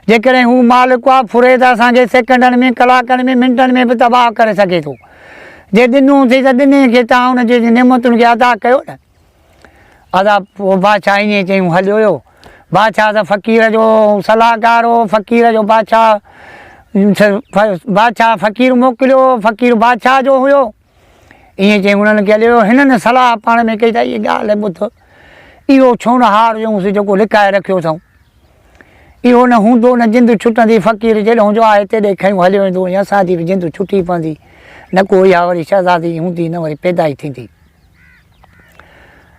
जेकॾहिं हू मालिक आहे फुरे त असांखे सेकंडनि में कलाकनि में मिंटनि में बि तबाह करे सघे थो। जे ॾिनो थी त ॾिने खे तव्हां हुनजे नेमतुनि खे अदा कयो न। अदा पोइ बादशाह ईअं चयूं हलियो हुयो। बादशाह त फ़क़ीर जो सलाहकार हो, फ़क़ीर जो बादशाह फ़क़ीर मोकिलियो, फ़क़ीर बादशाह जो हुयो। ईअं चई हुननि खे हलियो। हिननि सलाह पाण में कई त इहा ॻाल्हि ॿुध, इहो छो न हार ॾियूंसि जेको लिकाए रखियो अथऊं, इहो न हूंदो न जिंद छुटंदी, फ़क़ीर जेॾो जो आहे हिते ॾे खयूं हलियो वेंदो, या असांजी बि जिंद छुटी पवंदी, न को इहा वरी शहज़ादी हूंदी न वरी पैदाई थींदी।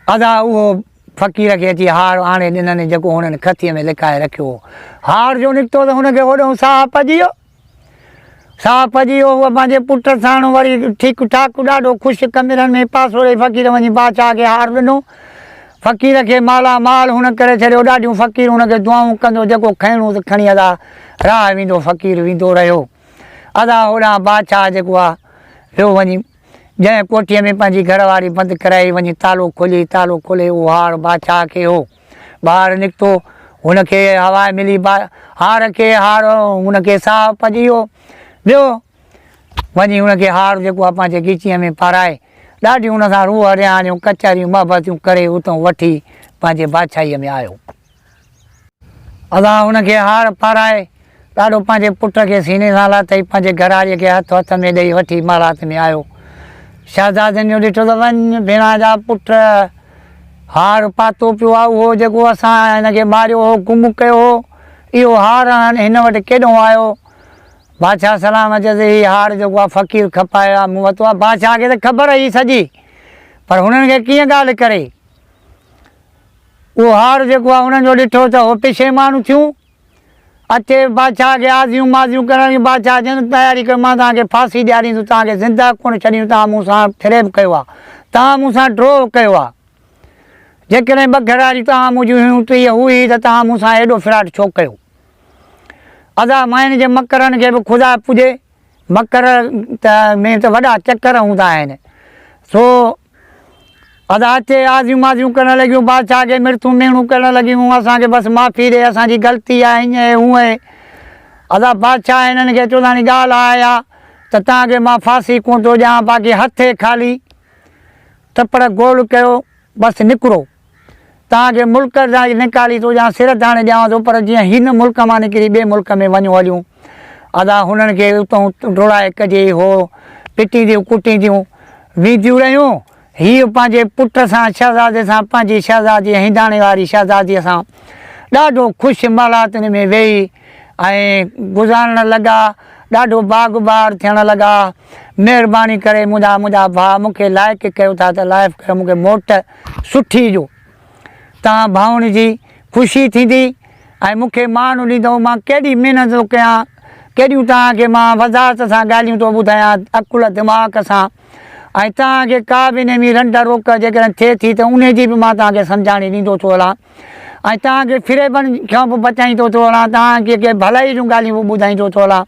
अदा उहो फ़क़ीर खे अची हार आणे ॾिननि जेको हुननि खतीअ में लिकाए रखियो हो। हार जो निकितो त हुनखे होॾो साहु पइजी वियो। साहु पइजी वियो। उहो पंहिंजे पुट साण वरी ठीकु ठाक ॾाढो ख़ुशि कमरनि में पासोड़े फ़क़ीर वञी बादशाह खे हार ॾिनो। फ़क़ीर खे मालामाल हुन करे छॾियो। ॾाढियूं फ़क़ीर हुनखे दुआऊं कंदो, जेको खणो त खणी अदा राह वेंदो, फ़क़ीर वेंदो रहियो। अदा होॾां बादशाह जेको आहे वियो वञी जंहिं कोठीअ में पंहिंजी घरवारी बंदि कराई, वञी तालो खोले उहो हार बादशाह खे हो। ॿाहिरि निकितो, हुनखे हवा मिली, हार खे हार हुनखे साहु पइजी वियो। ॿियो वञी हुनखे हार जेको आहे पंहिंजे ॻीचीअ में पाराए ॾाढियूं हुन सां रूह रिहाणियूं कचहरियूं मोहबतियूं करे उतां वठी पंहिंजे बादशाहीअ में आयो। अदा हुनखे हार पाराए ॾाढो पंहिंजे पुट खे सीने सां लाथई, पंहिंजे घरवारीअ खे हथ में ॾेई वठी महारात में आयो। शहज़ादनि जो ॾिठो त वञ भेण जा पुट, हार पातो पियो आहे उहो जेको असां हिनखे मारियो हो, गुम कयो हो, इहो हार हिन वटि केॾो आयो। बादशाह सलाम चयोसि हीउ हार जेको आहे फ़क़ीर खपायो आहे मूं वरितो आहे। बादशाह खे त ख़बर हुई सॼी, पर हुननि खे कीअं ॻाल्हि करे। उहो हार जेको आहे हुननि जो ॾिठो त उहो पेशेमानू थियूं। अचे बादशाह खे आज़ियूं माज़ियूं करण, बादशाह चवनि तयारी कयो, मां तव्हांखे फांसी ॾियारींदुसि, तव्हांखे ज़िंदा कोन छॾींदुसि, तव्हां मूंसां फ़िरेब कयो आहे, तव्हां मूंसां ड्रोह कयो आहे। जेकॾहिं ॿ घरवारियूं तव्हां मुंहिंजियूं हुयूं टीह हुई त तव्हां मूंसां हेॾो फिराट छो कयो। अदा माइनि जे मकरनि खे बि ख़ुदा पुॼे, मकर में त वॾा चकर हूंदा आहिनि। सो अदा अचे आज़ियूं माज़ियूं करणु लॻियूं, बादशाह खे मिर्थूं मेणूं करणु लॻियूं, असांखे बसि माफ़ी ॾे, असांजी ग़लती आहे, हीअं हूअं। अदा बादशाह हिननि खे चवंदानी ॻाल्हि आहे त तव्हांखे मां फांसी कोन थो ॾियां, बाक़ी हथे ख़ाली तपड़ गोल कयो, बसि निकिरो, तव्हांखे मुल्क जा निकाली थो ॾियां, सिर दाणे ॾियांव थो, पर जीअं हिन मुल्क मां निकिरी ॿिए मुल्क में वञो हलियूं। अदा हुननि खे उतां डोड़ाए कजे, हो पिटींदियूं कुटींदियूं वेंदियूं रहियूं। हीअ पंहिंजे पुट सां शहज़ादे सां, पंहिंजी शहज़ादी हिंदाणे वारी शहज़ादीअ सां ॾाढो ख़ुशि महालातुनि में वेही ऐं गुज़ारण लॻा, ॾाढो बाग़बार थियण लॻा। महिरबानी करे मुंहिंजा भाउ मूंखे लाइक़ु कयो था त लाइक़ु कयो, मूंखे मोट सुठी ॾियो, तव्हां भाउनि जी ख़ुशी थींदी ऐं मूंखे मान ॾींदव। मां केॾी महिनत थो कयां, केॾियूं तव्हांखे मां वज़ाहत सां ॻाल्हियूं थो ॿुधायां, अकुल दिमाग़ सां, ऐं तव्हांखे का बि हिन में रंड रोक जेकॾहिं थिए थी त उनजी बि मां तव्हांखे सम्झाणी ॾींदो थो हलां, ऐं तव्हांखे फिरेबनि खां बि बचाईंदो थो हलां, तव्हांखे के भलाई जूं ॻाल्हियूं बि ॿुधाईंदो थो हलां,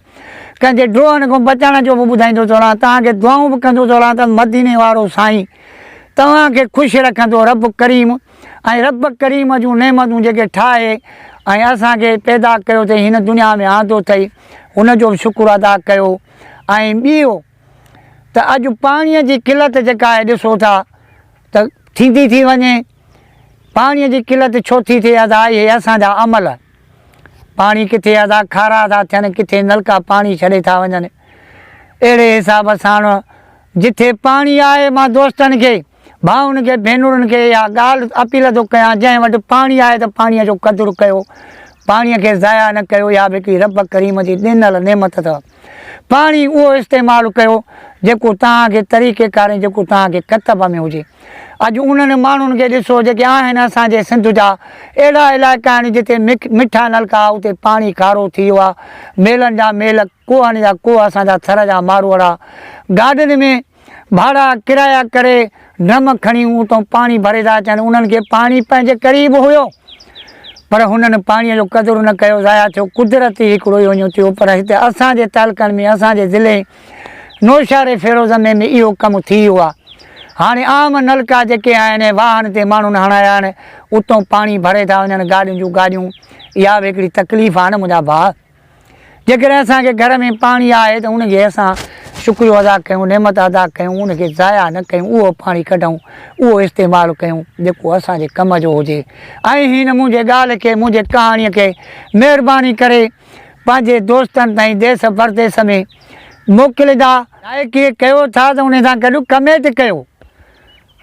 कंहिंजे ड्रोहनि खां बचण जो बि ॿुधाईंदो थो हलां, तव्हांखे दुआऊं बि कंदो थो हलां त मदीने वारो साईं तव्हांखे ख़ुशि रखंदो, रब करीम। ऐं रब करीम जूं नेमतूं जेके ठाहे ऐं असांखे पैदा कयो अथई, हिन दुनिया में आंदो अथई, हुनजो बि शुकुरु अदा कयो। ऐं ॿियो त अॼु पाणीअ जी किल्लत जेका आहे ॾिसो था त थींदी थी वञे। पाणीअ जी किल्लत छो थी थिए? अदा इहे असांजा अमल, पाणी किथे अदा खारा था थियनि, किथे नलका पाणी छॾे था वञनि। अहिड़े हिसाब सां जिथे पाणी आहे, मां दोस्तनि खे, भाउनि खे, भेनरुनि खे इहा ॻाल्हि अपील थो कयां, जंहिं वटि पाणी आहे त पाणीअ जो क़दुरु कयो, पाणीअ खे ज़ाया न कयो। इहा बि हिकिड़ी रब करीम जी ॾिनल नेमत अथव। पाणी उहो इस्तेमालु कयो जेको तव्हांखे तरीक़ेकार, जेको तव्हांखे कतब में हुजे। अॼु उन्हनि माण्हुनि खे ॾिसो जेके आहिनि असांजे सिंध जा, अहिड़ा इलाइक़ा आहिनि जिते मिठा नलका, उते पाणी खारो थी वियो आहे, मेलनि जा मेल, कुहनि जा कुह, असांजा थर जा मारोड़ा, गाॾियुनि में भाड़ा किराया करे ड्रम खणी उतां पाणी भरे था अचनि। उन्हनि खे पाणी पंहिंजे क़रीब हुयो, पर हुननि पाणीअ जो क़दुरु न कयो, ज़ाया थियो। कुदरती हिकिड़ो इहो थियो, पर हिते असांजे तालुकनि में, असांजे ज़िले नौशारे फिरोज़ में इहो कमु थी वियो आहे। हाणे आम नलका जेके आहिनि, वाहन ते माण्हुनि हणाया आहिनि, उतां पाणी भरे था वञनि, गाॾियुनि जूं गाॾियूं। इहा बि हिकिड़ी तकलीफ़ आहे न मुंहिंजा भाउ। जेकर असांखे घर में पाणी आहे त उनखे असां शुक्रियो अदा कयूं, नेमत अदा कयूं, उनखे ज़ाया न कयूं, उहो पाणी कढूं, उहो इस्तेमालु कयूं जेको असांजे कम जो हुजे। ऐं हिन मुंहिंजे ॻाल्हि खे, मुंहिंजे कहाणीअ खे महिरबानी करे पंहिंजे दोस्तनि ताईं देश परदेस में मोकिलींदा। लाइक कयो था त उन सां गॾु कमेंट कयो,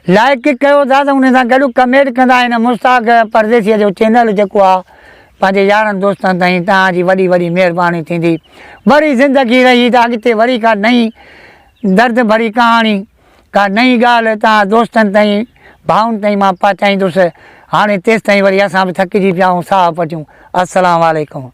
लाइक कयो था त उन सां गॾु कमेंट कंदा। हिन मुश्ताक परदेसीअ जो चैनल जेको आहे पंहिंजे यारनि दोस्तनि ताईं तव्हांजी वॾी वॾी महिरबानी थींदी। वरी ज़िंदगी रही त अॻिते वरी का नई दर्द भरी कहाणी, का नई ॻाल्हि तव्हां दोस्तनि ताईं भाउनि ताईं मां पहुचाईंदुसि। हाणे तेसि ताईं वरी असां बि थकिजी पिया आहियूं, साहु पटियूं। अस्सलाम वालेकुम।